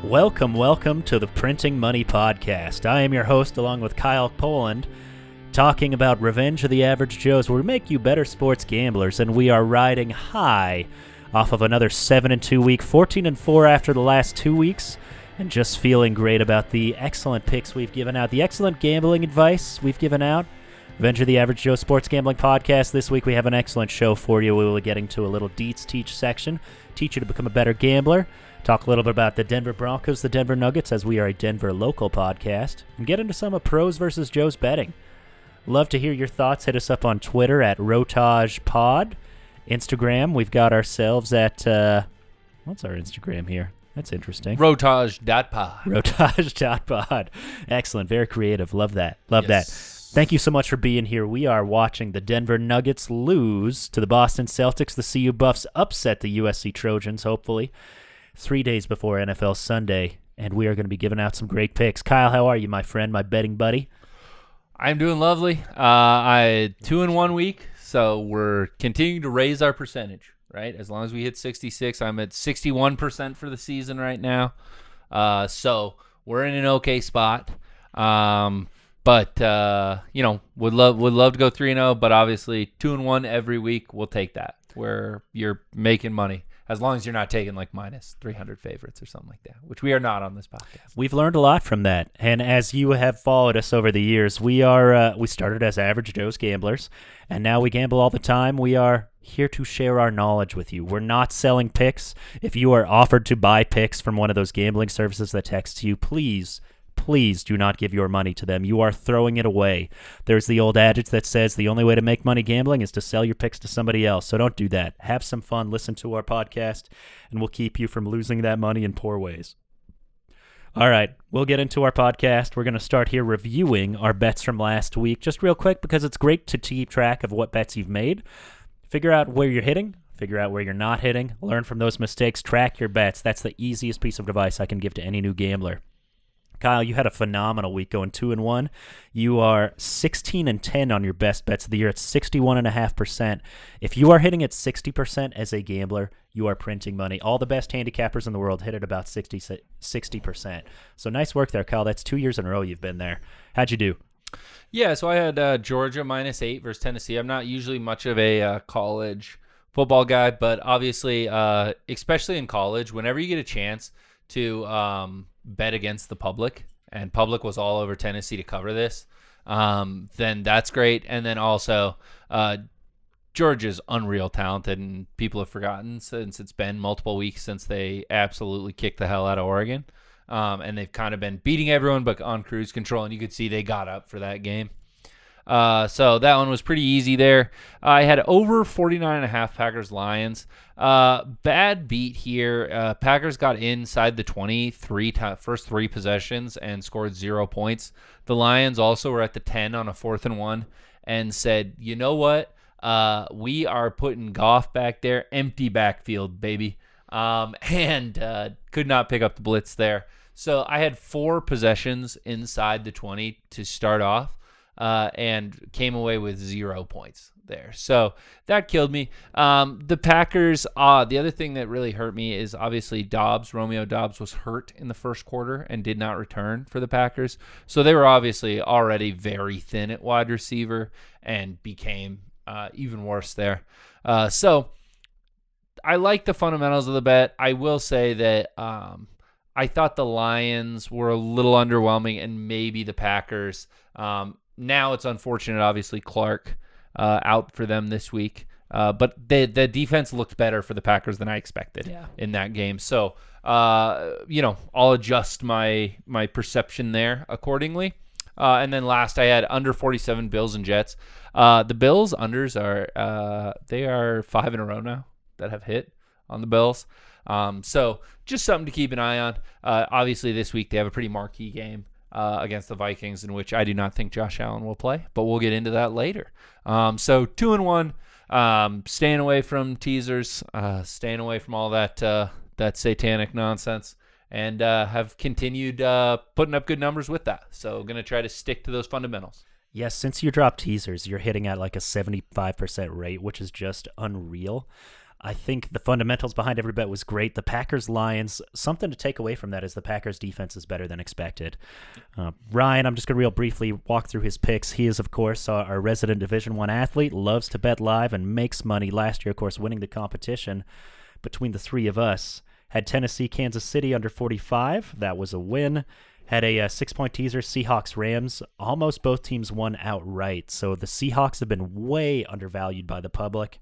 Welcome to the Printing Money Podcast. I am your host, along with Kyle Poland, talking about Revenge of the Average Joes, where we make you better sports gamblers, and we are riding high off of another 7-2 week, 14-4 after the last 2 weeks, and just feeling great about the excellent picks we've given out, the excellent gambling advice we've given out. Revenge of the Average Joe Sports Gambling Podcast. This week we have an excellent show for you. We will get into a little Dietz Teach section, teach you to become a better gambler, talk a little bit about the Denver Broncos, the Denver Nuggets, as we are a Denver local podcast, and get into some of pros versus Joe's betting. Love to hear your thoughts. Hit us up on Twitter at RotagePod. Instagram, we've got ourselves at, what's our Instagram here? That's interesting. Rotage.pod. Rotage.pod. Excellent. Very creative. Love that. Love that. Thank you so much for being here. We are watching the Denver Nuggets lose to the Boston Celtics. The CU Buffs upset the USC Trojans, hopefully, 3 days before NFL Sunday, and we are going to be giving out some great picks. Kyle, how are you, my friend, my betting buddy? I'm doing lovely. I 2-1 week, so we're continuing to raise our percentage, right? As long as we hit 66, I'm at 61% for the season right now. So we're in an okay spot. But would love to go 3-0, but obviously 2-1 every week, we'll take that. Where you're making money, as long as you're not taking like minus 300 favorites or something like that, which we are not on this podcast. We've learned a lot from that, and as you have followed us over the years, we started as Average Joe's gamblers, and now we gamble all the time. We are here to share our knowledge with you. We're not selling picks. If you are offered to buy picks from one of those gambling services that texts you, please do not give your money to them. You are throwing it away. There's the old adage that says the only way to make money gambling is to sell your picks to somebody else. So don't do that. Have some fun. Listen to our podcast, and we'll keep you from losing that money in poor ways. All right, we'll get into our podcast. We're going to start here reviewing our bets from last week, just real quick, because it's great to keep track of what bets you've made. Figure out where you're hitting. Figure out where you're not hitting. Learn from those mistakes. Track your bets. That's the easiest piece of advice I can give to any new gambler. Kyle, you had a phenomenal week going 2-1. You are 16-10 on your best bets of the year at 61.5%. If you are hitting at 60% as a gambler, you are printing money. All the best handicappers in the world hit at about 60%. So nice work there, Kyle. That's 2 years in a row you've been there. How'd you do? Yeah, so I had Georgia -8 versus Tennessee. I'm not usually much of a college football guy, but obviously, especially in college, whenever you get a chance to bet against the public, and public was all over Tennessee to cover this, then that's great. And then also Georgia's unreal talented, and people have forgotten since it's been multiple weeks since they absolutely kicked the hell out of Oregon, and they've kind of been beating everyone but on cruise control, and you could see they got up for that game. So that one was pretty easy there. I had over 49.5 Packers-Lions. Bad beat here. Packers got inside the 20 first three possessions and scored 0 points. The Lions also were at the 10 on a 4th and 1 and said, you know what? We are putting Goff back there. Empty backfield, baby. And could not pick up the blitz there. So I had 4 possessions inside the 20 to start off. And came away with 0 points there. So that killed me. The Packers, the other thing that really hurt me is obviously Romeo Doubs was hurt in the first quarter and did not return for the Packers. So they were obviously already very thin at wide receiver and became even worse there. So I like the fundamentals of the bet. I will say that I thought the Lions were a little underwhelming, and maybe the Packers. Now it's unfortunate, obviously, Clark out for them this week. But the defense looked better for the Packers than I expected in that game. So, I'll adjust my perception there accordingly. And then last I had under 47 Bills and Jets. The Bills unders are 5 in a row now that have hit on the Bills. So just something to keep an eye on. Obviously, this week they have a pretty marquee game against the Vikings, in which I do not think Josh Allen will play, but we'll get into that later. So 2-1, staying away from teasers, staying away from all that satanic nonsense, and have continued putting up good numbers with that. So going to try to stick to those fundamentals. Yes, since you dropped teasers, you're hitting at like a 75% rate, which is just unreal. I think the fundamentals behind every bet was great. The Packers-Lions, something to take away from that is the Packers' defense is better than expected. Ryan, I'm just going to real briefly walk through his picks. He is, of course, our resident Division I athlete, loves to bet live and makes money. Last year, of course, winning the competition between the three of us. Had Tennessee, Kansas City under 45. That was a win. Had a 6-point teaser, Seahawks-Rams. Almost both teams won outright. So the Seahawks have been way undervalued by the public.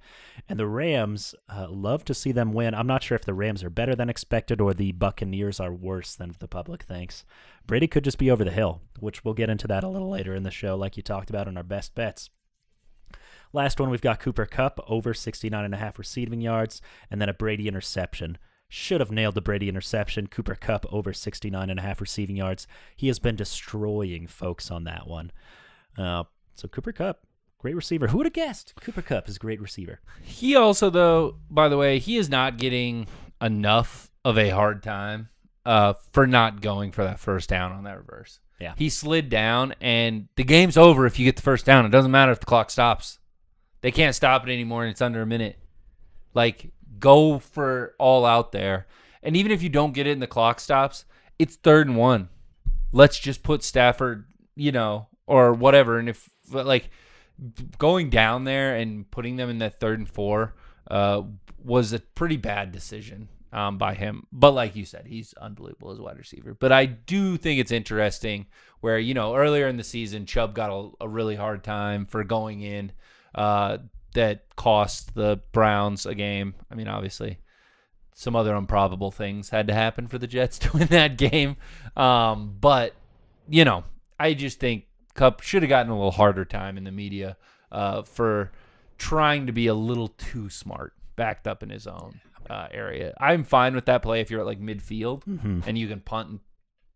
And the Rams, love to see them win. I'm not sure if the Rams are better than expected or the Buccaneers are worse than the public thinks. Brady could just be over the hill, which we'll get into that a little later in the show, like you talked about in our best bets. Last one, we've got Cooper Kupp, over 69.5 receiving yards, and then a Brady interception. Should have nailed the Brady interception. Cooper Kupp over 69.5 receiving yards. He has been destroying folks on that one. So Cooper Kupp, great receiver. Who would have guessed Cooper Kupp is a great receiver? He also, though, by the way, he is not getting enough of a hard time for not going for that first down on that reverse. Yeah. He slid down, and the game's over if you get the first down. It doesn't matter if the clock stops. They can't stop it anymore, and it's under a minute. Like, go for all out there. And even if you don't get it and the clock stops, it's 3rd and 1. Let's just put Stafford, or whatever. And if, like, going down there and putting them in that 3rd and 4 was a pretty bad decision by him. But like you said, he's unbelievable as a wide receiver. But I do think it's interesting where, earlier in the season, Chubb got a really hard time for going in. That cost the Browns a game. I mean, obviously, some other improbable things had to happen for the Jets to win that game. But, I just think Kupp should have gotten a little harder time in the media for trying to be a little too smart, backed up in his own area. I'm fine with that play if you're at, like, midfield and you can punt and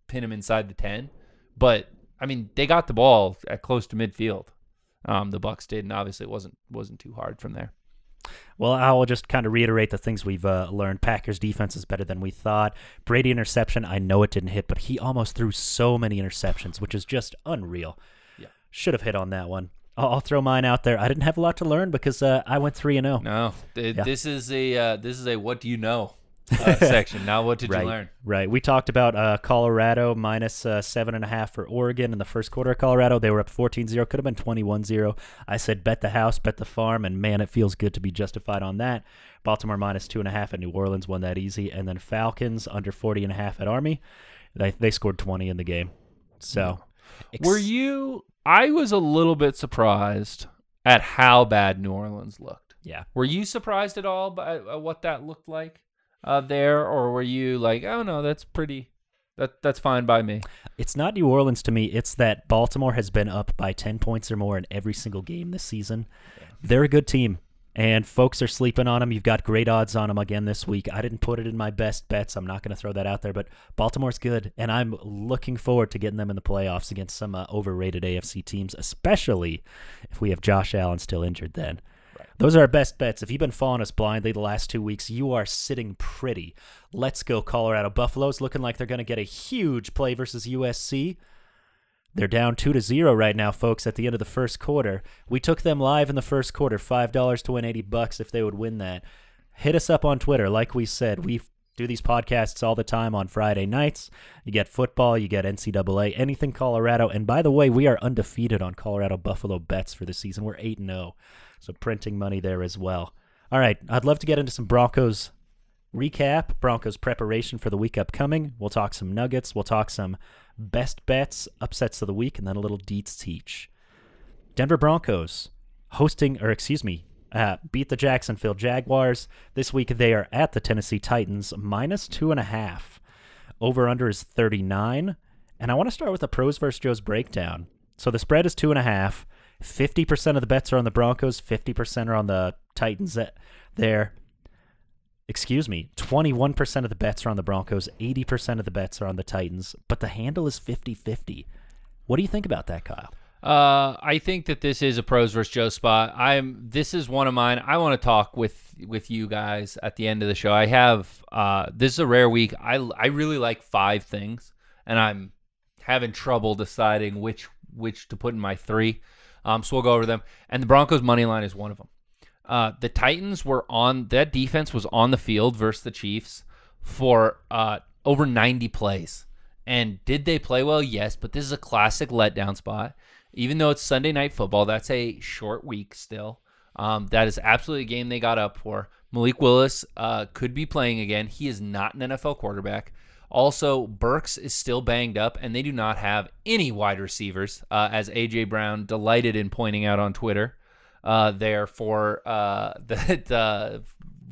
pin him inside the 10. But, I mean, they got the ball at close to midfield. The Bucs did, and obviously it wasn't too hard from there. Well, I'll just kind of reiterate the things we've learned. Packers defense is better than we thought. Brady interception, I know it didn't hit, but he almost threw so many interceptions, which is just unreal. Yeah, should have hit on that one. I'll throw mine out there. I didn't have a lot to learn because I went 3-0. No, this is a what do you know section. Now, what did you learn? Right. We talked about Colorado minus 7.5 for Oregon in the first quarter of Colorado. They were up 14-0. Could have been 21-0. I said bet the house, bet the farm, and man, it feels good to be justified on that. Baltimore minus 2.5 at New Orleans, won that easy. And then Falcons under 40.5 at Army. They scored 20 in the game. So, I was a little bit surprised at how bad New Orleans looked. Yeah. Were you surprised at all by what that looked like? There, or were you like, oh no, that's fine by me? It's not New Orleans to me. It's that Baltimore has been up by 10 points or more in every single game this season. Yeah. They're a good team, and folks are sleeping on them. You've got great odds on them again this week. I didn't put it in my best bets. I'm not going to throw that out there, but Baltimore's good, and I'm looking forward to getting them in the playoffs against some overrated AFC teams, especially if we have Josh Allen still injured then. Those are our best bets. If you've been following us blindly the last 2 weeks, you are sitting pretty. Let's go, Colorado. Buffalo's looking like they're going to get a huge play versus USC. They're down 2-0 right now, folks, at the end of the first quarter. We took them live in the first quarter, $5 to win $80 if they would win that. Hit us up on Twitter. Like we said, we do these podcasts all the time on Friday nights. You get football, you get NCAA, anything Colorado. And by the way, we are undefeated on Colorado Buffalo bets for the season. We're 8-0. So printing money there as well. All right, I'd love to get into some Broncos recap, Broncos preparation for the week upcoming. We'll talk some Nuggets. We'll talk some best bets, upsets of the week, and then a little Dietz Teach. Denver Broncos beat the Jacksonville Jaguars. This week they are at the Tennessee Titans, minus 2.5. Over-under is 39. And I want to start with a pros versus Joe's breakdown. So the spread is 2.5. 50% of the bets are on the Broncos, 50% are on the Titans there. 21% of the bets are on the Broncos, 80% of the bets are on the Titans, but the handle is 50-50. What do you think about that, Kyle? I think that this is a pros versus Joe spot. This is one of mine. I want to talk with you guys at the end of the show. I have this is a rare week. I really like 5 things, and I'm having trouble deciding which to put in my 3. So we'll go over them. And the Broncos money line is one of them. The Titans that defense was on the field versus the Chiefs for over 90 plays. And did they play well? Yes, but this is a classic letdown spot. Even though it's Sunday Night Football, that's a short week still. That is absolutely a game they got up for. Malik Willis could be playing again. He is not an NFL quarterback. Also, Burks is still banged up, and they do not have any wide receivers, as A.J. Brown delighted in pointing out on Twitter there for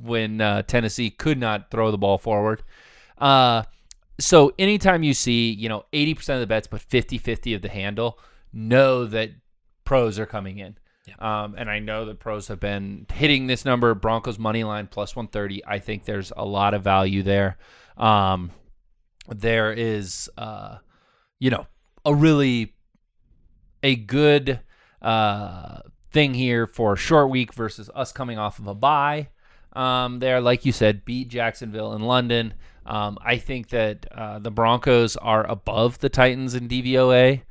when Tennessee could not throw the ball forward. So anytime you see, 80% of the bets but 50-50 of the handle, know that pros are coming in. Yeah. And I know that pros have been hitting this number. Broncos money line plus 130. I think there's a lot of value there. There is, a good thing here for a short week versus us coming off of a bye. There, like you said, beat Jacksonville in London. I think that the Broncos are above the Titans in DVOA.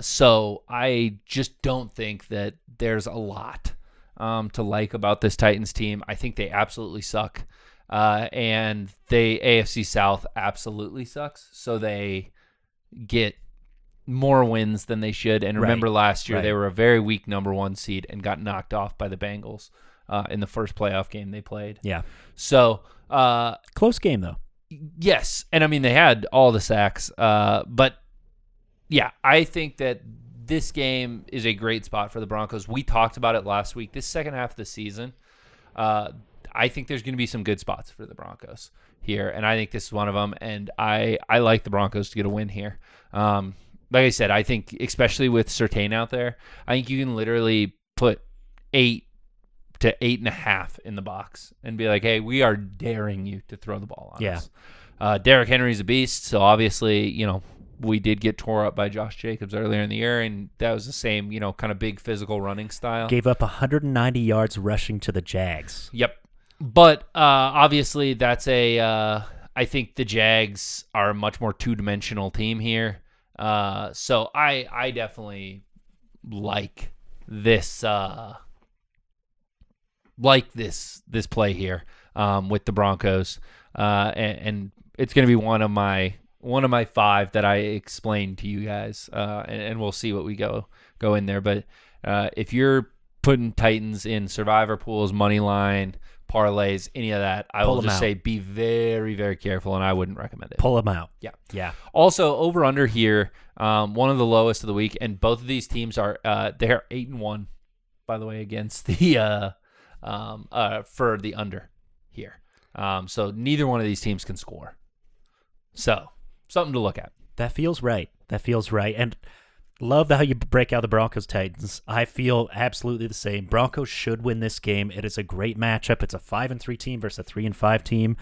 So I just don't think that there's a lot to like about this Titans team. I think they absolutely suck. And the AFC South absolutely sucks. So they get more wins than they should. And remember last year, they were a very weak number 1 seed and got knocked off by the Bengals in the first playoff game they played. Yeah. So close game, though. Yes. And I mean, they had all the sacks. But yeah, I think that this game is a great spot for the Broncos. We talked about it last week. This second half of the season, I think there's going to be some good spots for the Broncos here, and I think this is one of them, and I like the Broncos to get a win here. Like I said, I think especially with Surtain out there, I think you can literally put 8 to 8.5 in the box and be like, hey, we are daring you to throw the ball on us. Derrick Henry's a beast, so obviously, we did get tore up by Josh Jacobs earlier in the year, and that was the same, kind of big physical running style. Gave up 190 yards rushing to the Jags. Yep. But obviously that's I think the Jags are a much more two-dimensional team here. So I definitely like this play here with the Broncos. And it's going to be one of my 5 that I explained to you guys, and we'll see what we go in there. But if you're putting Titans in survivor pools, money line, parlays, any of that, I will just say be very, very careful, and I wouldn't recommend it. Pull them out. Yeah. Also, over under here, one of the lowest of the week, and both of these teams are they're 8-1, by the way, against the for the under here. So neither one of these teams can score. So something to look at. That feels right. And love how you break out the Broncos Titans. I feel absolutely the same. Broncos should win this game. It is a great matchup. It's a 5-3 team versus a 3-5 team.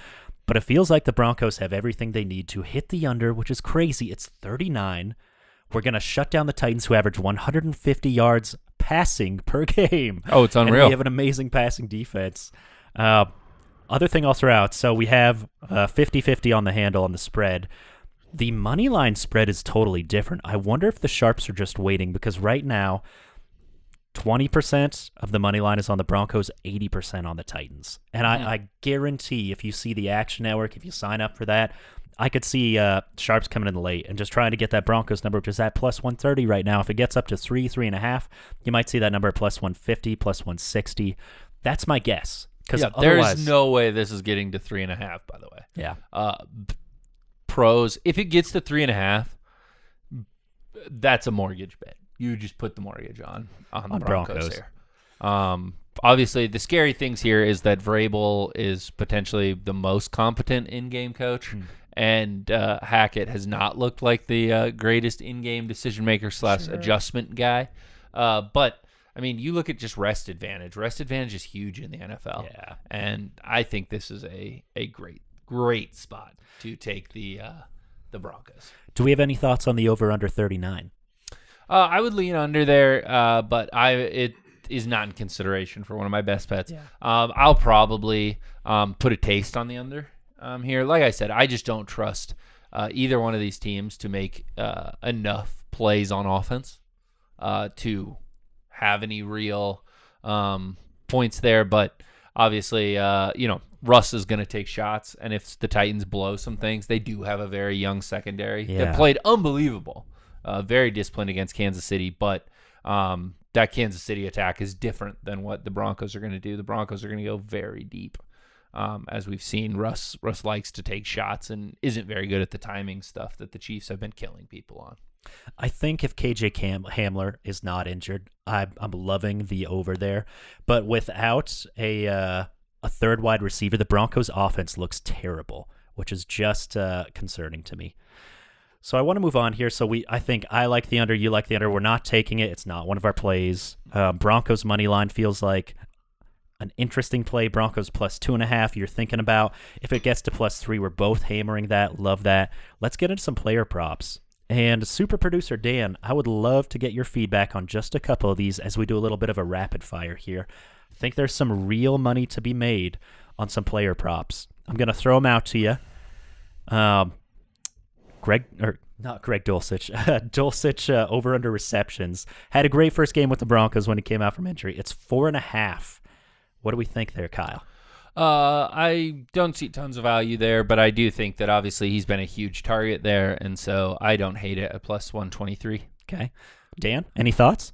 But it feels like the Broncos have everything they need to hit the under, which is crazy. It's 39. We're going to shut down the Titans, who average 150 yards passing per game. Oh, it's unreal. And we have an amazing passing defense. Other thing I'll throw out, so we have 50-50 on the handle on the spread. The money line spread is totally different. I wonder if the sharps are just waiting, because right now 20% of the money line is on the Broncos, 80% on the Titans. And I guarantee if you see the Action Network, if you sign up for that, I could see sharps coming in late and just trying to get that Broncos number, which is at plus 130 right now. If it gets up to 3.5, you might see that number at plus 150, plus 160. That's my guess. There's no way this is getting to 3.5, by the way. Yeah. Pros, if it gets to 3.5, that's a mortgage bet. You just put the mortgage on the Broncos here. Obviously, the scary things here is that Vrabel is potentially the most competent in-game coach, and Hackett has not looked like the greatest in-game decision maker / adjustment guy. But I mean, you look at just rest advantage. Rest advantage is huge in the NFL. Yeah. And I think this is a great spot to take the Broncos. Do we have any thoughts on the over/under 39? I would lean under there, but it is not in consideration for one of my best bets. Yeah. I'll probably put a taste on the under here. Like I said, I just don't trust either one of these teams to make enough plays on offense to have any real points there, but obviously, Russ is going to take shots, and if the Titans blow some things, they do have a very young secondary that played unbelievable, very disciplined against Kansas City, but that Kansas City attack is different than what the Broncos are going to do. The Broncos are going to go very deep. As we've seen, Russ likes to take shots and isn't very good at the timing stuff that the Chiefs have been killing people on. I think if KJ Hamler is not injured, I'm loving the over there. But without a third wide receiver, the Broncos offense looks terrible, which is just concerning to me. So I want to move on here. So I think I like the under, you like the under. We're not taking it. It's not one of our plays. Broncos money line feels like an interesting play. Broncos plus 2.5. You're thinking about if it gets to +3, we're both hammering that. Love that. Let's get into some player props. And super producer Dan, I would love to get your feedback on just a couple of these as we do a little bit of a rapid fire here. I think there's some real money to be made on some player props. I'm going to throw them out to you. Not Greg Dulcich. Dulcich over under receptions. Had a great first game with the Broncos when he came out from injury. It's 4.5. What do we think there, Kyle? I don't see tons of value there, but I do think that obviously he's been a huge target there, and so I don't hate it at +123. Okay. Dan, any thoughts?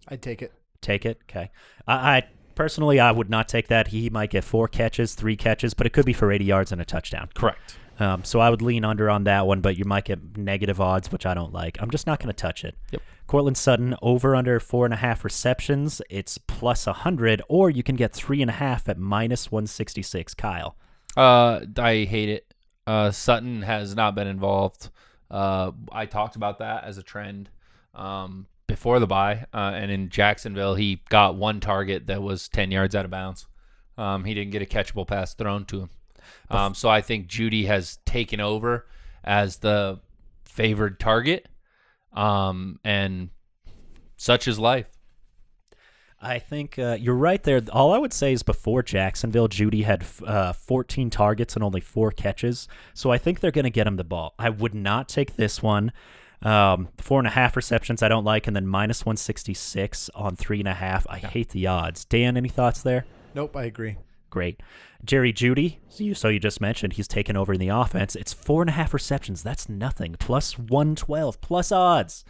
I'd take it. Take it? Okay. I personally, I would not take that. He might get 4 catches, 3 catches, but it could be for 80 yards and a touchdown. Correct. So I would lean under on that one, but you might get negative odds, which I don't like. I'm just not going to touch it. Yep. Cortland Sutton, over under 4.5 receptions. It's +100, or you can get 3.5 at -166. Kyle. I hate it. Sutton has not been involved. I talked about that as a trend before the bye, and in Jacksonville, he got 1 target that was 10 yards out of bounds. He didn't get a catchable pass thrown to him. So I think Judy has taken over as the favored target, and such is life. I think you're right there. All I would say is before Jacksonville, Judy had 14 targets and only 4 catches. So I think they're going to get him the ball. I would not take this one. 4.5 receptions I don't like, and then -166 on 3.5. I hate the odds. Dan, any thoughts there? Nope, I agree. Great. Jerry Jeudy, so you just mentioned he's taken over in the offense. It's 4.5 receptions. That's nothing. +112, plus odds.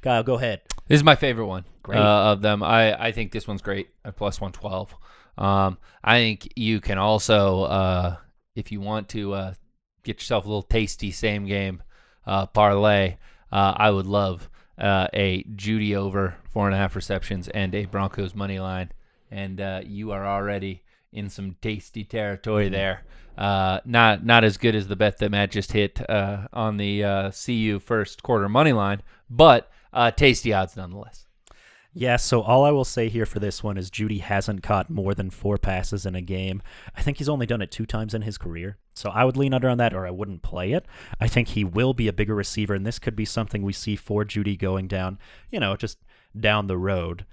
Kyle, go ahead. This is my favorite one. Great. Of them. I think this one's great at +112. I think you can also, if you want to get yourself a little tasty same game parlay, I would love a Jeudy over 4.5 receptions and a Broncos money line, and you are already in some tasty territory there. Not as good as the bet that Matt just hit on the CU first quarter money line, but tasty odds nonetheless. Yeah, so all I will say here for this one is Jeudy hasn't caught more than 4 passes in a game. I think he's only done it 2 times in his career. So I would lean under on that, or I wouldn't play it. I think he will be a bigger receiver, and this could be something we see for Jeudy going down, just down the road.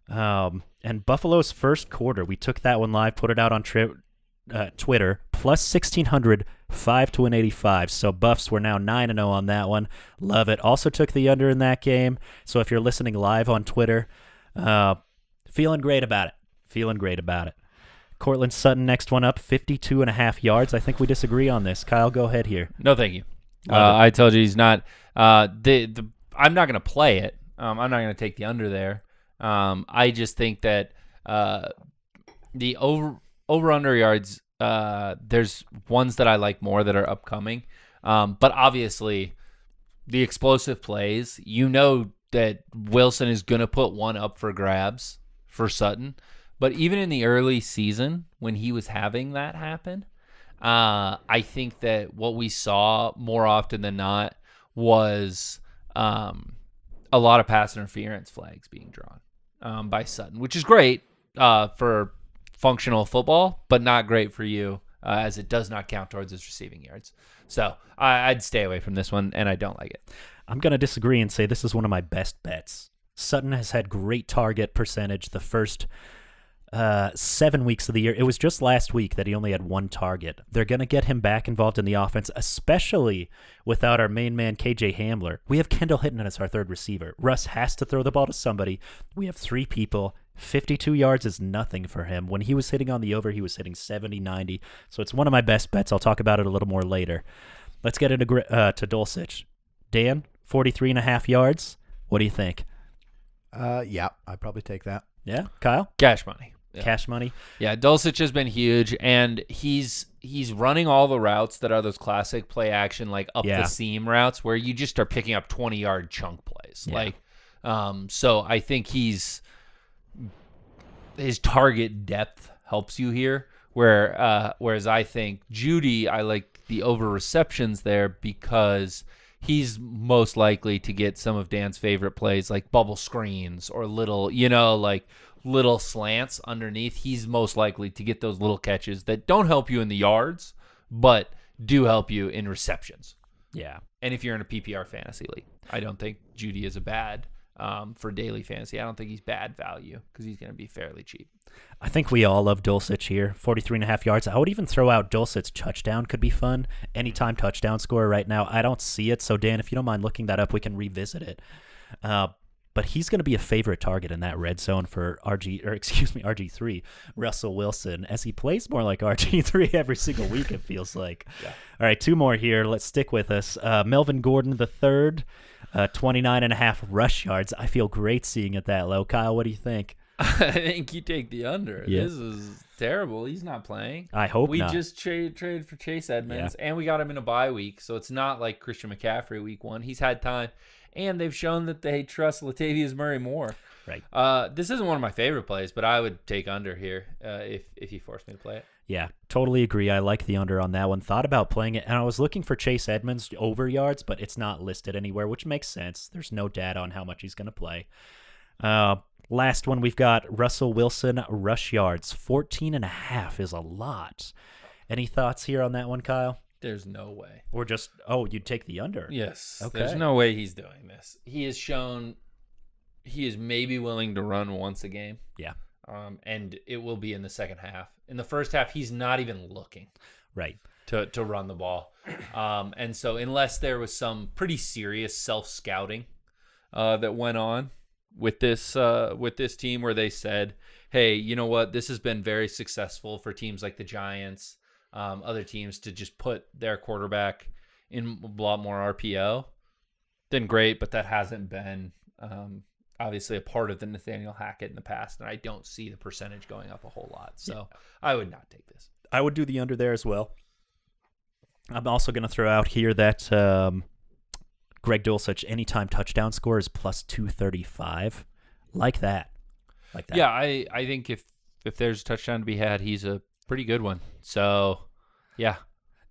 And Buffalo's first quarter, we took that one live, put it out on Twitter, +1,600, 5-185. So Buffs were now 9-0 on that one. Love it. Also took the under in that game. So if you're listening live on Twitter, feeling great about it. Cortland Sutton, next one up, 52.5 yards. I think we disagree on this. Kyle, go ahead here. No, thank you. I told you he's not. I'm not going to play it. I'm not going to take the under there. I just think that the over-under yards, there's ones that I like more that are upcoming. But obviously, the explosive plays, that Wilson is going to put one up for grabs for Sutton. But even in the early season, when he was having that happen, I think that what we saw more often than not was a lot of pass interference flags being drawn by Sutton, which is great for functional football, but not great for you as it does not count towards his receiving yards. So I'd stay away from this one, and I don't like it. I'm going to disagree and say this is one of my best bets. Sutton has had great target percentage the first 7 weeks of the year. It was just last week that he only had 1 target. They're going to get him back involved in the offense, especially without our main man, KJ Hamler. We have Kendall Hinton as our third receiver. Russ has to throw the ball to somebody. We have 3 people. 52 yards is nothing for him. When he was hitting on the over, he was hitting 70, 90. So it's one of my best bets. I'll talk about it a little more later. Let's get into to Dulcich. Dan, 43.5 yards. What do you think? Yeah, I'd probably take that. Yeah, Kyle? Cash money. Yeah. Cash money? Yeah, Dulcich has been huge, and he's running all the routes that are those classic play action, like up the seam routes, where you just are picking up 20-yard chunk plays. Yeah. So I think his target depth helps you here, whereas I think Judy, I like the over receptions there because he's most likely to get some of Dan's favorite plays, like bubble screens or little slants underneath. He's most likely to get those little catches that don't help you in the yards, but do help you in receptions. Yeah. And if you're in a PPR fantasy league, I don't think Judy is a bad for daily fantasy. I don't think he's bad value because he's going to be fairly cheap. I think we all love Dulcich here. 43.5 yards. I would even throw out Dulcich's touchdown could be fun. Anytime touchdown score right now. I don't see it. So, Dan, if you don't mind looking that up, we can revisit it. But he's going to be a favorite target in that red zone for RG3, Russell Wilson, as he plays more like RG3 every single week, it feels like. Yeah. All right, 2 more here. Let's stick with us. Melvin Gordon III, 29.5 rush yards. I feel great seeing it that low. Kyle, what do you think? I think you take the under. Yeah. This is terrible. He's not playing. I hope we not. We just traded for Chase Edmonds, and we got him in a bye week, so it's not like Christian McCaffrey week 1. He's had time, and they've shown that they trust Latavius Murray more. Right. This isn't one of my favorite plays, but I would take under here if you force me to play it. Yeah, totally agree. I like the under on that one. Thought about playing it, and I was looking for Chase Edmonds over yards, but it's not listed anywhere, which makes sense. There's no data on how much he's going to play. Last one, we've got Russell Wilson rush yards. 14.5 is a lot. Any thoughts here on that one, Kyle? There's no way. Or just, you'd take the under. Yes. Okay. There's no way he's doing this. He has shown he is maybe willing to run once a game. Yeah. And it will be in the second half. In the first half, he's not even looking. Right. To run the ball. And so unless there was some pretty serious self-scouting that went on with this team where they said, hey, you know what? This has been very successful for teams like the Giants, other teams to just put their quarterback in a lot more RPO, then great, but that hasn't been obviously a part of the Nathaniel Hackett in the past, and I don't see the percentage going up a whole lot. So I would not take this. I would do the under there as well. I'm also going to throw out here that Greg Dulcich anytime touchdown score is plus 235. Like that. Yeah, I think if there's a touchdown to be had, he's a pretty good one. So, yeah.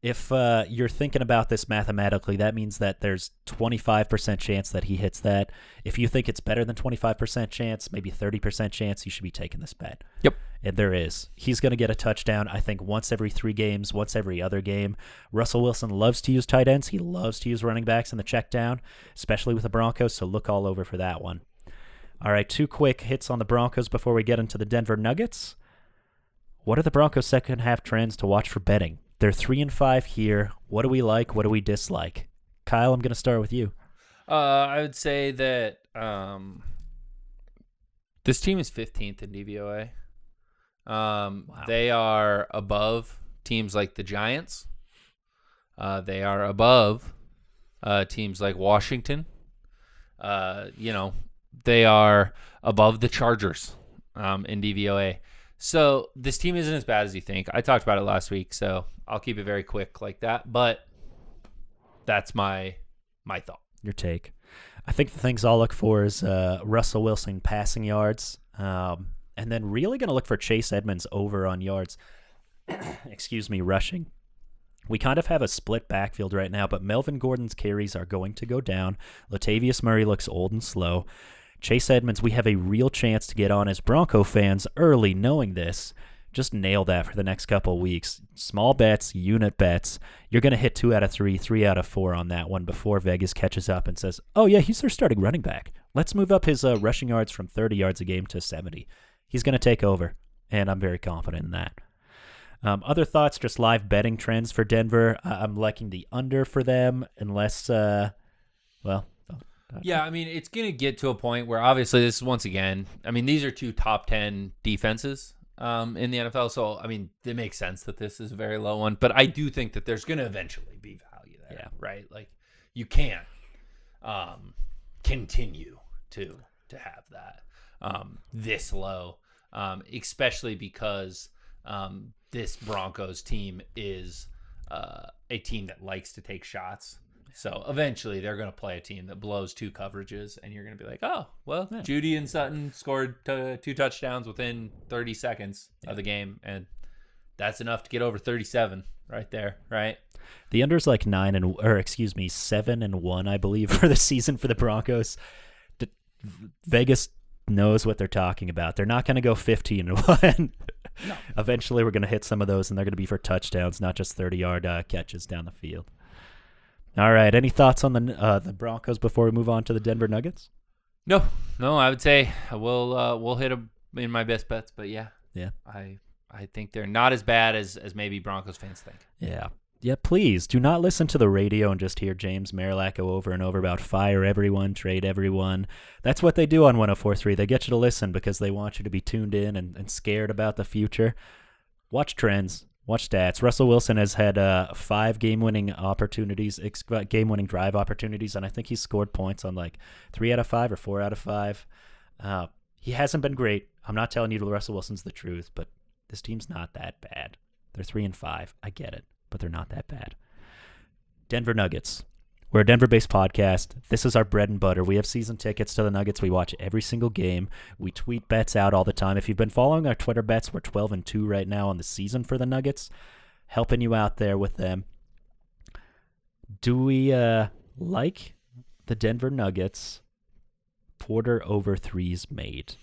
If you're thinking about this mathematically, that means that there's 25% chance that he hits that. If you think it's better than 25% chance, maybe 30% chance, you should be taking this bet. Yep. And there is. He's going to get a touchdown, I think, once every 3 games, once every other game. Russell Wilson loves to use tight ends. He loves to use running backs in the check down, especially with the Broncos, so look all over for that one. All right, 2 quick hits on the Broncos before we get into the Denver Nuggets. What are the Broncos' second half trends to watch for betting? They're 3-5 here. What do we like? What do we dislike? Kyle, I'm going to start with you. I would say that this team is 15th in DVOA. Wow. They are above teams like the Giants. They are above teams like Washington. They are above the Chargers in DVOA. So this team isn't as bad as you think. I talked about it last week, so I'll keep it very quick like that. But that's my thought. Your take. I think the things I'll look for is Russell Wilson passing yards, and then really going to look for Chase Edmonds over on yards. Rushing. We kind of have a split backfield right now, but Melvin Gordon's carries are going to go down. Latavius Murray looks old and slow. Chase Edmonds, we have a real chance to get on as Bronco fans early knowing this. Just nail that for the next couple of weeks. Small bets, unit bets. You're going to hit 2 out of 3, 3 out of 4 on that one before Vegas catches up and says, oh, yeah, he's their starting running back. Let's move up his rushing yards from 30 yards a game to 70. He's going to take over, and I'm very confident in that. Other thoughts, just live betting trends for Denver. I'm liking the under for them unless, Yeah, I mean, it's going to get to a point where obviously this is once again, I mean, these are 2 top 10 defenses in the NFL. So, I mean, it makes sense that this is a very low one. But I do think that there's going to eventually be value there, right? Like, you can't continue to have that this low, especially because this Broncos team is a team that likes to take shots. So eventually they're going to play a team that blows 2 coverages, and you're going to be like, oh, well, Judy and Sutton scored 2 touchdowns within 30 seconds of the game, and that's enough to get over 37 right there, right? The under's like 7-1, I believe, for the season for the Broncos. Vegas knows what they're talking about. They're not going to go 15-1. No. Eventually we're going to hit some of those, and they're going to be for touchdowns, not just 30-yard catches down the field. All right. Any thoughts on the Broncos before we move on to the Denver Nuggets? No. I would say we'll hit them in my best bets, but yeah. I think they're not as bad as maybe Broncos fans think. Yeah. Please do not listen to the radio and just hear James Marillac go over and over about fire everyone, trade everyone. That's what they do on 104.3. They get you to listen because they want you to be tuned in and scared about the future. Watch trends. Watch stats. Russell Wilson has had 5 game-winning drive opportunities, and I think he's scored points on like 3 out of 5 or 4 out of 5. He hasn't been great. I'm not telling you Russell Wilson's the truth, but this team's not that bad. They're 3-5. I get it, but they're not that bad. Denver Nuggets. We're a Denver-based podcast. This is our bread and butter. We have season tickets to the Nuggets. We watch every single game. We tweet bets out all the time. If you've been following our Twitter bets, we're 12-2 right now on the season for the Nuggets. Helping you out there with them. Do we like the Denver Nuggets? Porter over 3s made.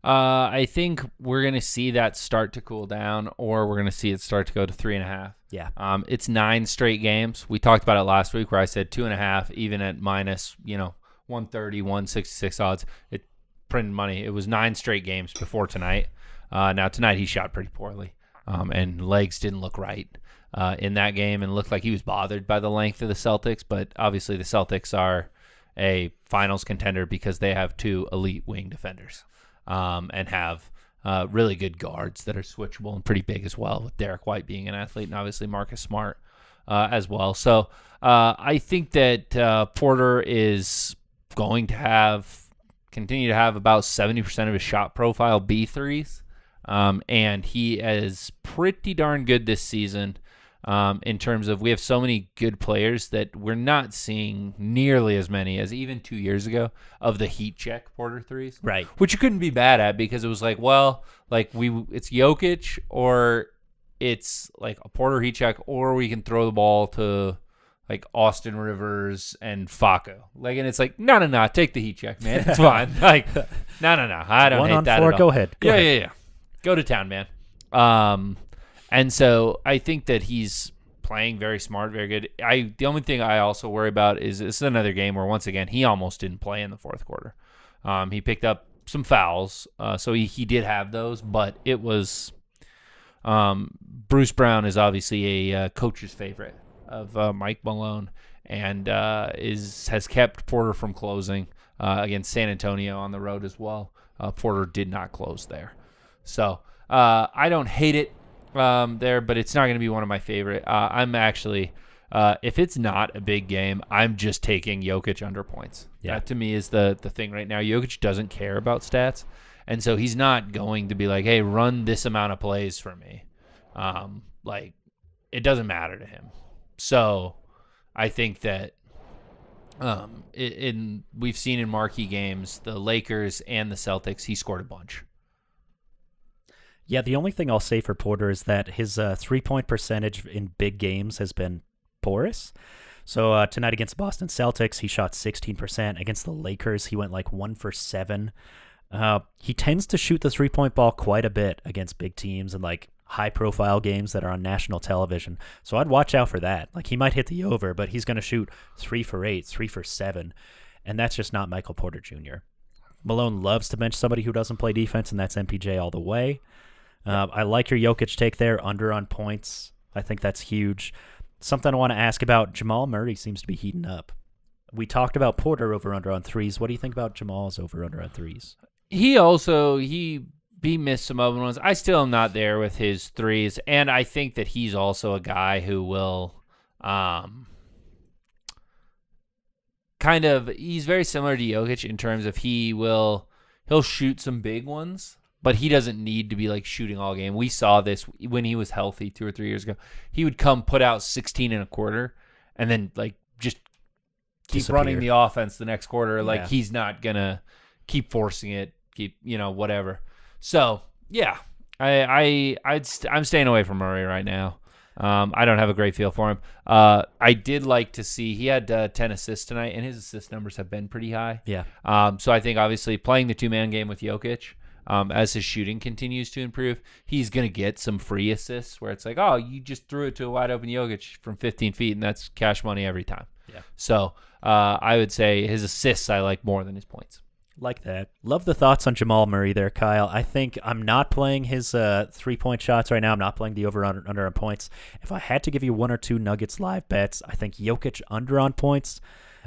I think we're going to see that start to cool down, or we're going to see it start to go to 3.5. Yeah. It's 9 straight games. We talked about it last week where I said 2.5, even at minus, 130, 166 odds. It printed money. It was 9 straight games before tonight. Now tonight he shot pretty poorly, and legs didn't look right in that game, and looked like he was bothered by the length of the Celtics. But obviously the Celtics are a finals contender because they have 2 elite wing defenders. And have really good guards that are switchable and pretty big as well, with Derek White being an athlete and obviously Marcus Smart as well. So I think that Porter is going to continue to have about 70% of his shot profile be threes, and he is pretty darn good this season. In terms of, we have so many good players that we're not seeing nearly as many as even 2 years ago of the heat check Porter threes. Right. Which you couldn't be bad at, because it was like, it's Jokic, or it's like a Porter heat check, or we can throw the ball to like Austin Rivers and Faco. And it's like, no, take the heat check, man. It's fine. No. I don't hate that at all. Go ahead. Yeah. Go to town, man. And so I think that he's playing very smart, very good. The only thing I also worry about is this is another game where, once again, he almost didn't play in the fourth quarter. He picked up some fouls, so he did have those, but it was Bruce Brown is obviously a coach's favorite of Mike Malone, and has kept Porter from closing against San Antonio on the road as well. Porter did not close there. So I don't hate it there, but it's not going to be one of my favorite. I'm actually, if it's not a big game, I'm just taking Jokic under points. Yeah. That to me is the thing right now. Jokic doesn't care about stats, and so he's not going to be like, hey, run this amount of plays for me. It doesn't matter to him. So I think that we've seen in marquee games, the Lakers and the Celtics, he scored a bunch. Yeah, the only thing I'll say for Porter is that his three-point percentage in big games has been porous. So tonight against Boston Celtics, he shot 16%. Against the Lakers, he went 1 for 7. He tends to shoot the three-point ball quite a bit against big teams and high-profile games that are on national television. So I'd watch out for that. He might hit the over, but he's going to shoot 3 for 8, 3 for 7, and that's just not Michael Porter Jr. Malone loves to bench somebody who doesn't play defense, and that's MPJ all the way. I like your Jokic take there, under on points. I think that's huge. Something I want to ask about, Jamal Murray seems to be heating up. We talked about Porter over-under on threes. What do you think about Jamal's over-under on threes? He missed some open ones. I still am not there with his threes, and I think that he's also a guy who will he's very similar to Jokic in terms of he'll shoot some big ones, but he doesn't need to be like shooting all game. We saw this when he was healthy 2 or 3 years ago. He would put out 16 and a quarter and then like just keep running the offense the next quarter. Like he's not gonna keep forcing it, whatever. So yeah, I'm staying away from Murray right now. I don't have a great feel for him. I did like to see he had 10 assists tonight, and his assist numbers have been pretty high. Yeah. So I think obviously playing the 2-man game with Jokic, as his shooting continues to improve, he's going to get some free assists where it's like, oh, you just threw it to a wide open Jokic from 15 feet, and that's cash money every time. Yeah. So I would say his assists I like more than his points. Like that. Love the thoughts on Jamal Murray there, Kyle. I think I'm not playing his 3-point shots right now. I'm not playing the over-under on points. If I had to give you 1 or 2 Nuggets live bets, I think Jokic under on points,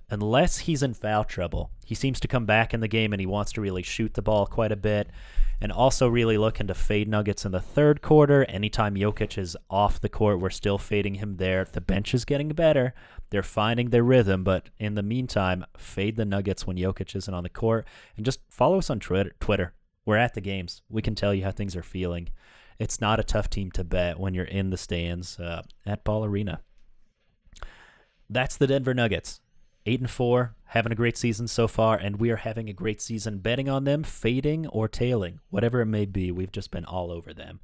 unless he's in foul trouble. He seems to come back in the game, and he wants to really shoot the ball quite a bit, and also really looking to fade Nuggets in the third quarter. Anytime Jokic is off the court, we're still fading him there. The bench is getting better. They're finding their rhythm, but in the meantime, fade the Nuggets when Jokic isn't on the court. And just follow us on Twitter. We're at the games. We can tell you how things are feeling. It's not a tough team to bet when you're in the stands at Ball Arena. That's the Denver Nuggets. 8-4, having a great season so far, and we are having a great season betting on them, fading or tailing, whatever it may be. We've just been all over them.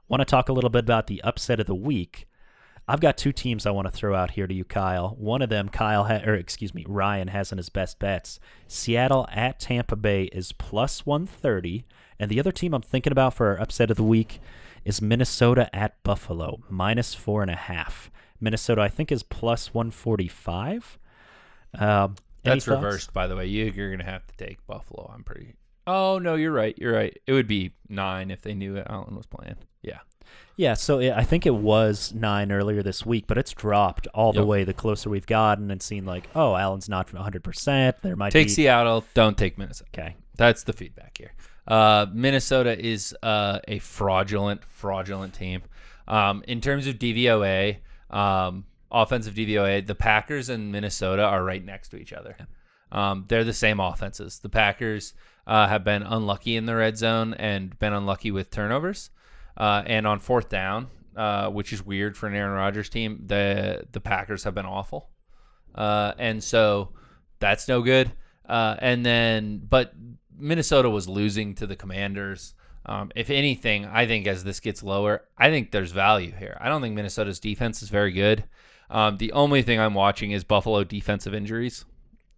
Want to talk a little bit about the upset of the week. I've got 2 teams I want to throw out here to you, Kyle. One of them, Ryan has in his best bets. Seattle at Tampa Bay is plus 130, and the other team I'm thinking about for our upset of the week is Minnesota at Buffalo, minus 4.5. Minnesota, I think, is plus 145. That's reversed, by the way. You're going to have to take Buffalo. Oh, no, you're right. It would be 9 if they knew Allen was playing. Yeah. Yeah, so I think it was 9 earlier this week, but it's dropped all the way the closer we've gotten and seen like, oh, Allen's not 100%. There might take Seattle, don't take Minnesota. Okay. That's the feedback here. Minnesota is a fraudulent team. In terms of DVOA, offensive DVOA, the Packers and Minnesota are right next to each other. Yeah. They're the same offenses. The Packers have been unlucky in the red zone and been unlucky with turnovers. And on 4th down, which is weird for an Aaron Rodgers team, the Packers have been awful. And so that's no good. But Minnesota was losing to the Commanders. If anything, I think as this gets lower, I think there's value here. I don't think Minnesota's defense is very good. The only thing I'm watching is Buffalo defensive injuries.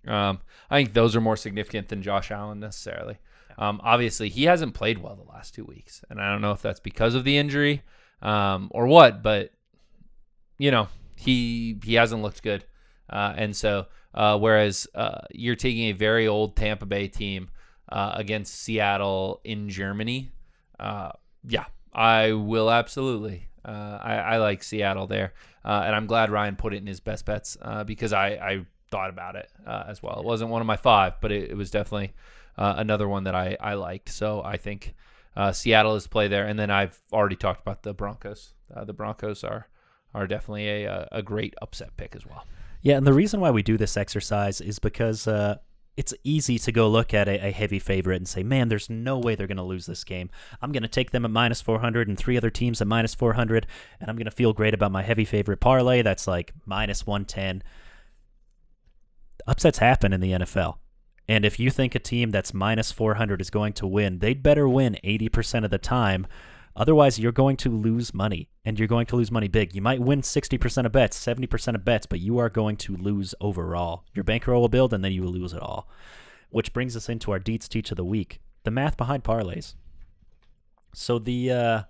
I think those are more significant than Josh Allen necessarily. Obviously, he hasn't played well the last 2 weeks, and I don't know if that's because of the injury or what, but, he hasn't looked good. And so whereas you're taking a very old Tampa Bay team against Seattle in Germany, I will absolutely. I like Seattle there, and I'm glad Ryan put it in his best bets because I thought about it as well. It wasn't one of my 5, but it was definitely another one that I liked. So I think Seattle is play there. And then I've already talked about the Broncos. The Broncos are definitely a great upset pick as well. Yeah, and the reason why we do this exercise is because it's easy to go look at a heavy favorite and say, man, there's no way they're going to lose this game. I'm going to take them at minus 400 and 3 other teams at minus 400, and I'm going to feel great about my heavy favorite parlay that's like minus 110. Upsets happen in the NFL. And if you think a team that's minus 400 is going to win, they'd better win 80% of the time. Otherwise, you're going to lose money, and you're going to lose money big. You might win 60% of bets, 70% of bets, but you are going to lose overall. Your bankroll will build, and then you will lose it all. Which brings us into our Dietz Teach of the week, the math behind parlays. So the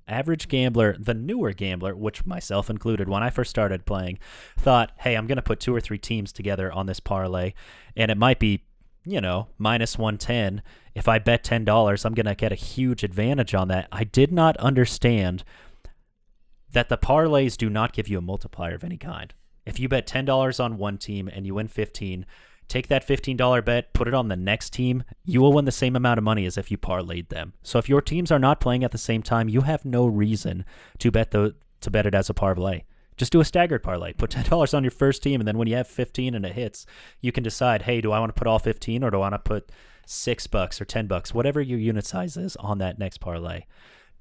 average gambler, the newer gambler, which myself included when I first started playing, thought, hey, I'm going to put 2 or 3 teams together on this parlay, and it might be, minus 110. If I bet $10, I'm going to get a huge advantage on that. I did not understand that the parlays do not give you a multiplier of any kind. If you bet $10 on one team and you win 15, take that $15 bet, put it on the next team, you will win the same amount of money as if you parlayed them. So if your teams are not playing at the same time, you have no reason to bet it as a parlay. Just do a staggered parlay. Put $10 on your first team, and then when you have 15 and it hits, you can decide, hey, do I want to put all 15 or do I want to put $6 or $10, whatever your unit size is on that next parlay.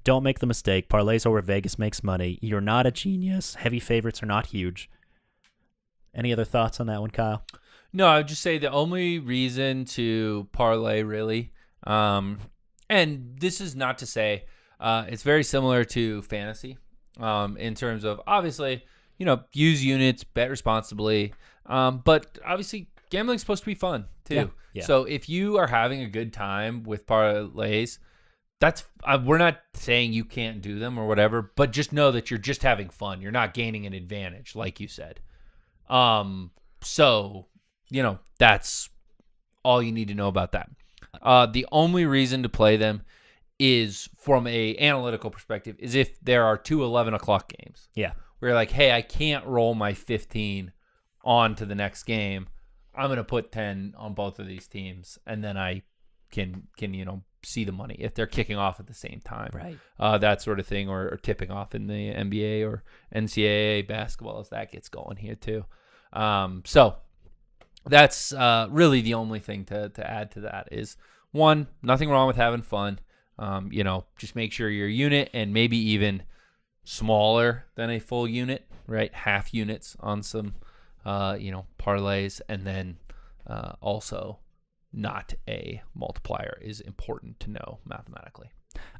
Don't make the mistake. Parlays are where Vegas makes money. You're not a genius. Heavy favorites are not huge. Any other thoughts on that one, Kyle? No, I would just say the only reason to parlay really, and this is not to say it's very similar to fantasy in terms of obviously, use units, bet responsibly, but obviously gambling's supposed to be fun too. Yeah. So if you are having a good time with parlays, that's we're not saying you can't do them or whatever, but just know that you're just having fun. You're not gaining an advantage, like you said. So, that's all you need to know about that. The only reason to play them is from a analytical perspective is if there are two 11 o'clock games. Yeah. Where you're like, hey, I can't roll my 15 on to the next game. I'm going to put 10 on both of these teams, and then I can see the money if they're kicking off at the same time. Right. That sort of thing, or tipping off in the NBA or NCAA basketball as that gets going here too. So that's really the only thing to add to that is, one, nothing wrong with having fun. Just make sure your unit and maybe even smaller than a full unit, right? Half units on some, parlays, and then also not a multiplier is important to know mathematically.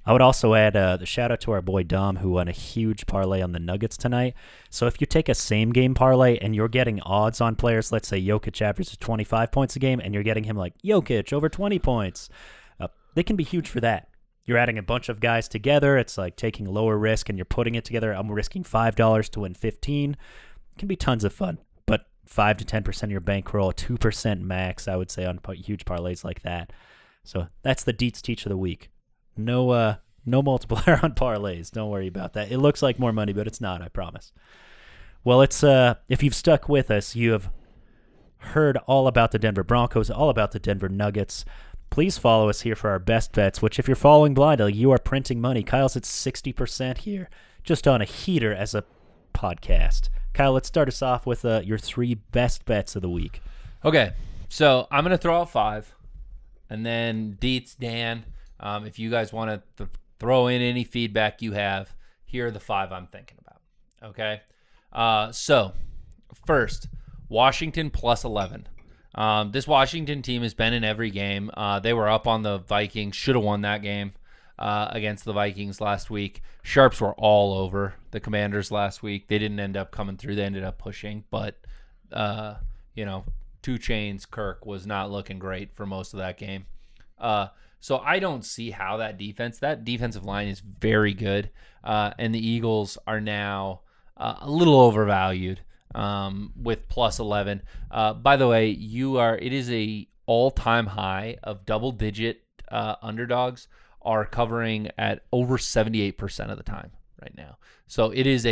I would also add the shout out to our boy Dom, who won a huge parlay on the Nuggets tonight. So if you take a same game parlay and you're getting odds on players, let's say Jokic averages 25 points a game and you're getting him like Jokic over 20 points, they can be huge for that. You're adding a bunch of guys together. It's like taking lower risk and you're putting it together. I'm risking $5 to win 15. It can be tons of fun, but 5 to 10% of your bankroll, 2% max, I would say, on huge parlays like that. So that's the Dietz Teach of the week. No multiplier on parlays. Don't worry about that. It looks like more money, but it's not, I promise. Well, it's if you've stuck with us, you have heard all about the Denver Broncos, all about the Denver Nuggets. Please follow us here for our best bets, which if you're following blindly, you are printing money. Kyle's at 60% here, just on a heater as a podcast. Kyle, let's start us off with your 3 best bets of the week. Okay, so I'm going to throw out 5, and then Dietz, Dan, if you guys want to throw in any feedback you have, here are the 5 I'm thinking about. Okay, so first, Washington plus 11. This Washington team has been in every game. They were up on the Vikings, should have won that game against the Vikings last week. Sharps were all over the Commanders last week. They didn't end up coming through. They ended up pushing, but, 2 Chainz Kirk was not looking great for most of that game. So I don't see how that defensive line is very good, and the Eagles are now a little overvalued with plus 11. By the way, it is a all-time high of double-digit underdogs are covering at over 78% of the time right now. So it is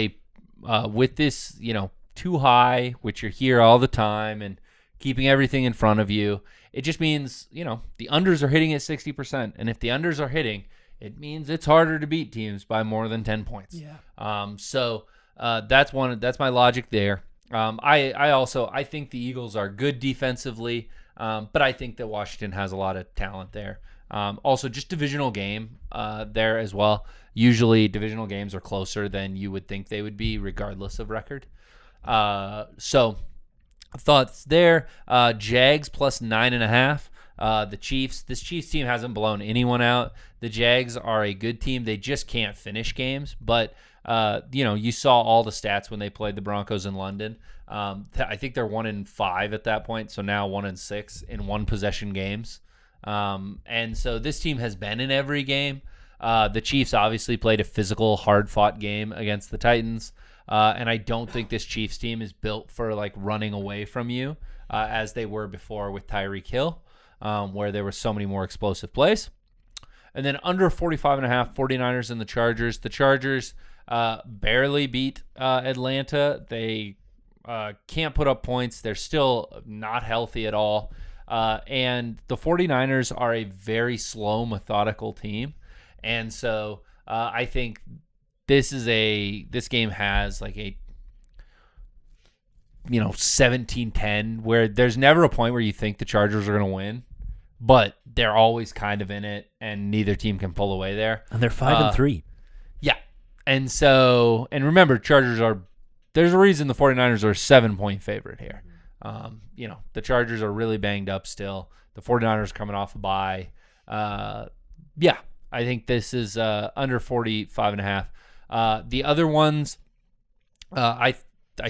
with this, too high, which you're here all the time and keeping everything in front of you. It just means, the unders are hitting at 60%. And if the unders are hitting, it means it's harder to beat teams by more than 10 points. Yeah. So that's my logic there. I think the Eagles are good defensively, but I think that Washington has a lot of talent there. Also, just divisional game there as well. Usually divisional games are closer than you would think they would be, regardless of record. So thoughts there. Jags plus 9.5. The Chiefs. This Chiefs team hasn't blown anyone out. The Jags are a good team. They just can't finish games. But you saw all the stats when they played the Broncos in London. I think they're 1-5 at that point. So now 1-6 in one possession games. And so this team has been in every game. The Chiefs obviously played a physical, hard-fought game against the Titans. And I don't think this Chiefs team is built for running away from you as they were before with Tyreek Hill, where there were so many more explosive plays. And then under 45.5, 49ers and the Chargers. The Chargers barely beat Atlanta. They can't put up points. They're still not healthy at all. And the 49ers are a very slow, methodical team. And so I think this game has like a 17-10, where there's never a point where you think the Chargers are going to win, but they're always kind of in it, and neither team can pull away there. And they're 5-3. Yeah. And so, and remember, there's a reason the 49ers are a 7-point favorite here. The Chargers are really banged up still. The 49ers coming off a bye. I think this is under 45.5. The other ones, I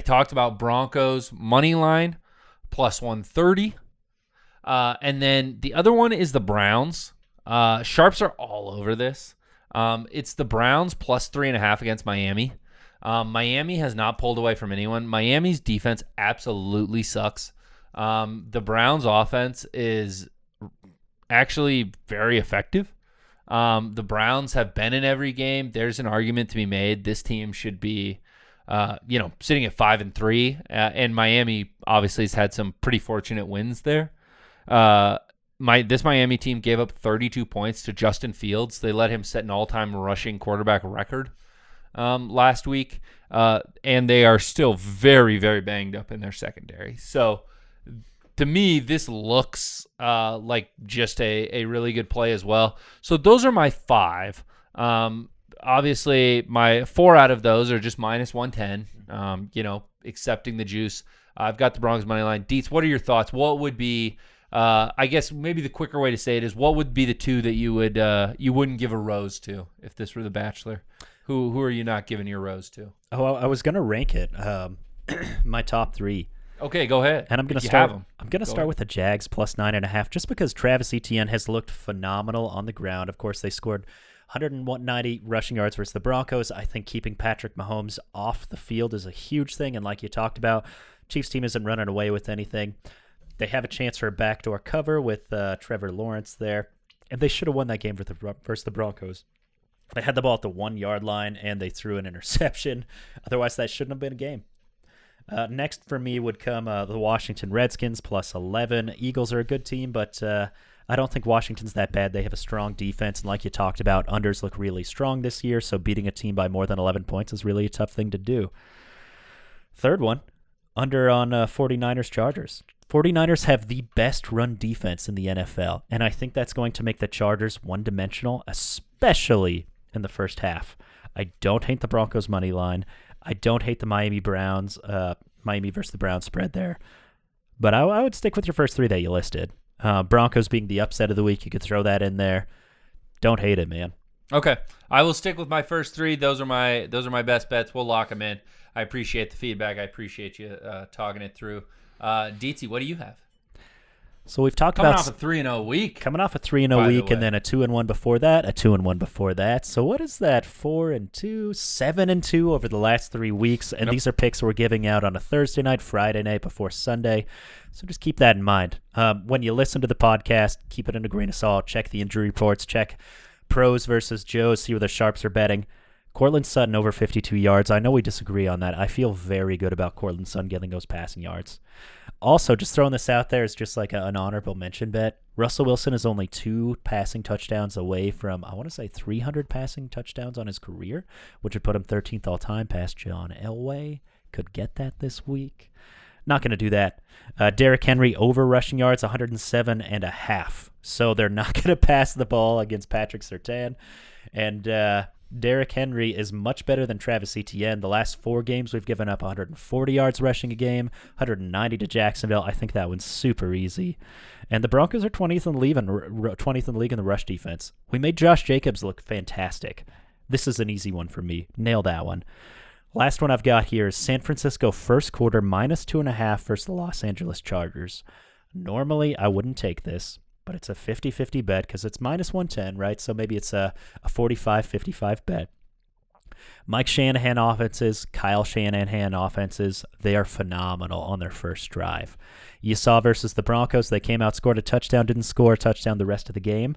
talked about Broncos money line plus 130. And then the other one is the Browns. Sharps are all over this. It's the Browns plus 3.5 against Miami. Miami has not pulled away from anyone. Miami's defense absolutely sucks. The Browns offense is actually very effective. The Browns have been in every game. There's an argument to be made. This team should be, sitting at 5-3. And Miami obviously has had some pretty fortunate wins there. This Miami team gave up 32 points to Justin Fields. They let him set an all-time rushing quarterback record last week. And they are still very, very banged up in their secondary. So to me, this looks like just a really good play as well. So those are my 5. Obviously, my 4 out of those are just minus 110, accepting the juice. I've got the Broncos money line. Dietz, what are your thoughts? What would be, I guess maybe the quicker way to say it is, what would be the 2 that you wouldn't give a rose to if this were The Bachelor? Who are you not giving your rose to? Oh, I was going to rank it. My top 3. Okay, go ahead. And I'm going to start. I'm going to start with the Jags plus 9.5, just because Travis Etienne has looked phenomenal on the ground. Of course, they scored 190 rushing yards versus the Broncos. I think keeping Patrick Mahomes off the field is a huge thing. And like you talked about, Chiefs team isn't running away with anything. They have a chance for a backdoor cover with Trevor Lawrence there, and they should have won that game versus the Broncos. They had the ball at the 1-yard line, and they threw an interception. Otherwise, that shouldn't have been a game. Next for me would come the Washington Redskins plus 11. Eagles are a good team, but I don't think Washington's that bad. They have a strong defense, and like you talked about, unders look really strong this year, so beating a team by more than 11 points is really a tough thing to do. Third one, under on 49ers Chargers. 49ers have the best run defense in the NFL, and I think that's going to make the Chargers one-dimensional, especially in the first half. I don't hate the Broncos money line. I don't hate the Miami versus the Browns spread there. But I would stick with your first 3 that you listed. Broncos being the upset of the week, you could throw that in there. Don't hate it, man. Okay, I will stick with my first 3. Those are my best bets. We'll lock them in. I appreciate the feedback. I appreciate you talking it through. Dietzy, what do you have? So we've talked coming about off a 3-0 week. Coming off a 3-0 week, and then a 2-1 before that, a 2-1 before that. So what is that? 4-2, 7-2 over the last 3 weeks, and these are picks we're giving out on a Thursday night, Friday night before Sunday. So just keep that in mind. When you listen to the podcast, keep it in a grain of salt. Check the injury reports. Check pros versus Joes. See where the sharps are betting. Cortland Sutton over 52 yards. I know we disagree on that. I feel very good about Cortland Sutton getting those passing yards. Also, just throwing this out there is just like an honorable mention bet. Russell Wilson is only 2 passing touchdowns away from, I want to say, 300 passing touchdowns on his career, which would put him 13th all-time past John Elway. Could get that this week. Not going to do that. Derrick Henry over rushing yards, 107.5. So they're not going to pass the ball against Patrick Surtain. And Derrick Henry is much better than Travis Etienne. The last 4 games, we've given up 140 yards rushing a game, 190 to Jacksonville. I think that one's super easy. And the Broncos are 20th in the league in the rush defense. We made Josh Jacobs look fantastic. This is an easy one for me. Nail that one. Last one I've got here is San Francisco first quarter minus 2.5 versus the Los Angeles Chargers. Normally, I wouldn't take this, but it's a 50-50 bet because it's minus 110, right? So maybe it's a 45-55 bet. Mike Shanahan offenses, Kyle Shanahan offenses, they are phenomenal on their first drive. You saw versus the Broncos, they came out, scored a touchdown, didn't score a touchdown the rest of the game.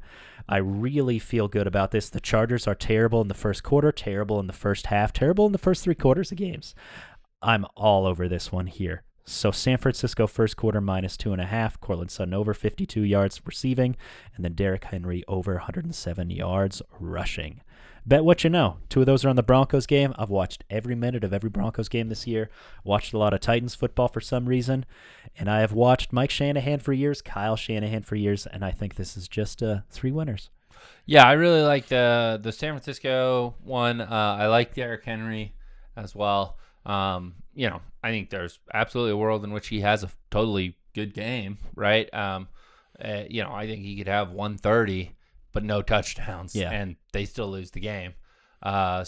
I really feel good about this. The Chargers are terrible in the first quarter, terrible in the first half, terrible in the first 3 quarters of games. I'm all over this one here. So San Francisco first quarter -2.5. Cortland Sutton over 52 yards receiving, and then Derrick Henry over 107 yards rushing. Bet what you know. 2 of those are on the Broncos game. I've watched every minute of every Broncos game this year. Watched a lot of Titans football for some reason. And I have watched Mike Shanahan for years, Kyle Shanahan for years, and I think this is just 3 winners. Yeah, I really like the San Francisco one. I like Derrick Henry as well. I think there's absolutely a world in which he has a totally good game, right? I think he could have 130, but no touchdowns, and they still lose the game. I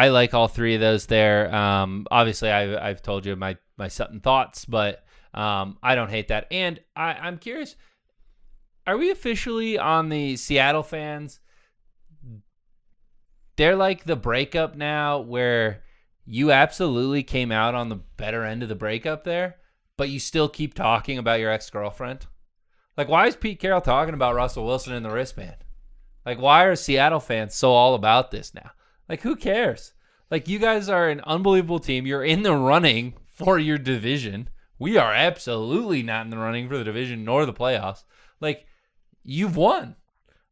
like all 3 of those there. Obviously, I've told you my Sutton thoughts, but I don't hate that. And I'm curious, are we officially on the Seattle fans? They're like the breakup now where you absolutely came out on the better end of the breakup there, but you still keep talking about your ex-girlfriend. Like, why is Pete Carroll talking about Russell Wilson and the wristband? Like, why are Seattle fans so all about this now? Like, who cares? Like, you guys are an unbelievable team. You're in the running for your division. We are absolutely not in the running for the division nor the playoffs. Like, you've won.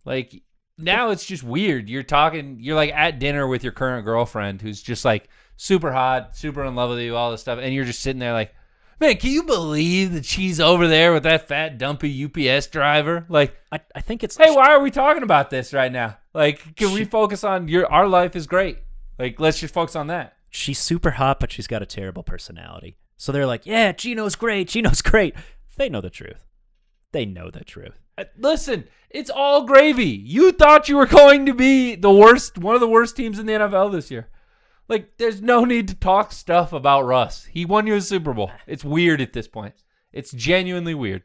Like, now it's just weird. You're like at dinner with your current girlfriend who's just like super hot, super in love with you, all this stuff. And you're just sitting there like, man, can you believe that she's over there with that fat, dumpy UPS driver? Like, I think it's... Hey, why are we talking about this right now? Like, can we focus on our life is great. Like, let's just focus on that. She's super hot, but she's got a terrible personality. So they're like, yeah, Gino's great. Gino's great. They know the truth. They know the truth. Listen, it's all gravy. You thought you were going to be one of the worst teams in the NFL this year. Like, there's no need to talk stuff about Russ. He won you a Super Bowl. It's weird at this point. It's genuinely weird.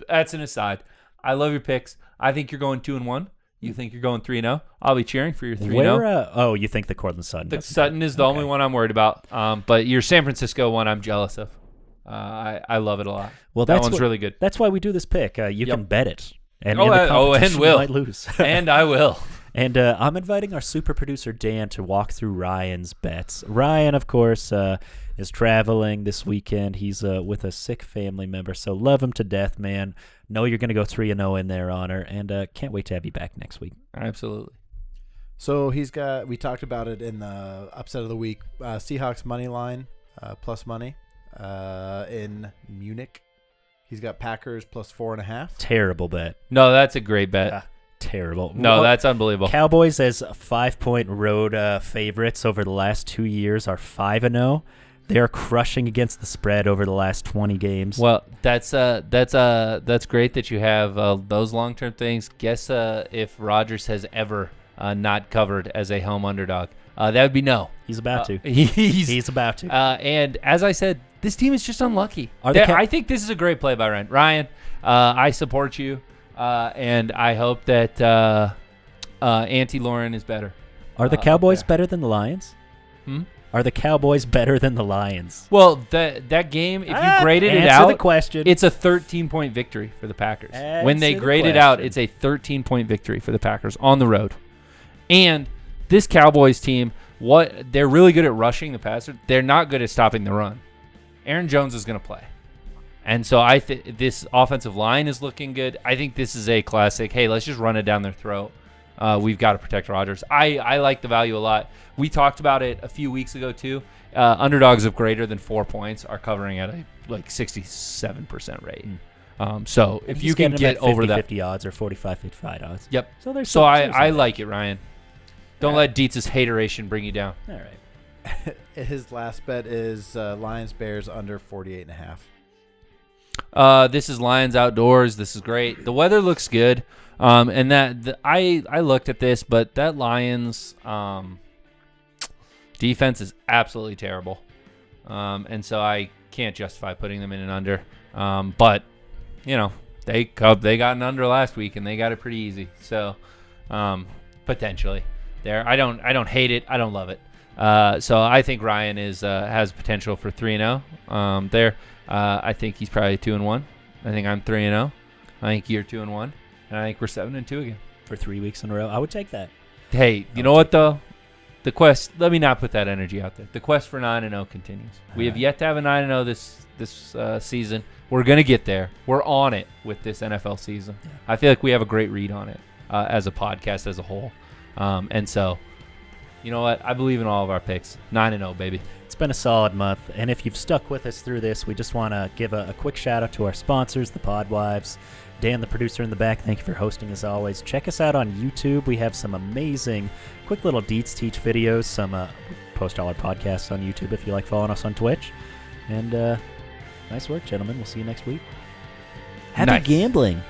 That's an aside. I love your picks. I think you're going 2-1. You think you're going 3-0. I'll be cheering for your 3-0. You think the Cortland Sutton? The Sutton is the only one I'm worried about. But your San Francisco one, I'm jealous of. I love it a lot. Well, that one's really good. That's why we do this pick. You can bet it. And and will. You might lose. And I will. And I'm inviting our super producer, Dan, to walk through Ryan's bets. Ryan, of course, is traveling this weekend. He's with a sick family member, so love him to death, man. Know you're going to go 3-0 in their honor, and can't wait to have you back next week. Absolutely. So we talked about it in the upset of the week, Seahawks money line, plus money in Munich. He's got Packers plus 4.5. Terrible bet. No, that's a great bet. Terrible. No, that's unbelievable. Cowboys as 5-point road favorites over the last 2 years are 5-0. They're crushing against the spread over the last 20 games. Well, that's great that you have those long-term things. Guess if Rodgers has ever not covered as a home underdog. That would be no. He's about to. He's about to. And as I said, this team is just unlucky. I think this is a great play by Ryan. Ryan, I support you, and I hope that Auntie Lauren is better. Are the Cowboys better than the Lions? Hmm? Are the Cowboys better than the Lions? Well, that game, if you graded it out, the question. It's a 13-point victory for the Packers. When they grade it out, it's a 13-point victory for the Packers on the road. And this Cowboys team, they're really good at rushing the passer. They're not good at stopping the run. Aaron Jones is going to play. And so I think this offensive line is looking good. I think this is a classic, hey, let's just run it down their throat. We've got to protect Rodgers. I like the value a lot. We talked about it a few weeks ago, too. Underdogs of greater than 4 points are covering at a 67% rate. So if you can get over that. 50 odds or 45-55 odds. Yep. So I like it, Ryan. Don't let Dietz's hateration bring you down. All right. His last bet is Lions-Bears under 48.5. This is Lions outdoors. This is great. The weather looks good. And I looked at this, but that Lions defense is absolutely terrible. And so I can't justify putting them in an under. But they got an under last week and they got it pretty easy. So potentially there. I don't hate it. I don't love it. So I think Ryan has potential for 3-0 there. I think he's probably 2-1. I think I'm 3-0. I think you're 2-1. And I think we're 7-2 again. For 3 weeks in a row. I would take that. Hey, you know what, though? the quest. Let me not put that energy out there. The quest for 9-0 continues. We have yet to have a 9-0 this season. We're gonna get there. We're on it with this NFL season. Yeah. I feel like we have a great read on it as a podcast as a whole. And so, you know what? I believe in all of our picks. 9-0, baby. It's been a solid month, and if you've stuck with us through this, we just want to give a quick shout out to our sponsors, the Podwives. Dan, the producer in the back, thank you for hosting as always. Check us out on YouTube. We have some amazing, quick little Dietz Teach videos. Some post all our podcasts on YouTube if you like following us on Twitch. And nice work, gentlemen. We'll see you next week. Happy Nice. gambling.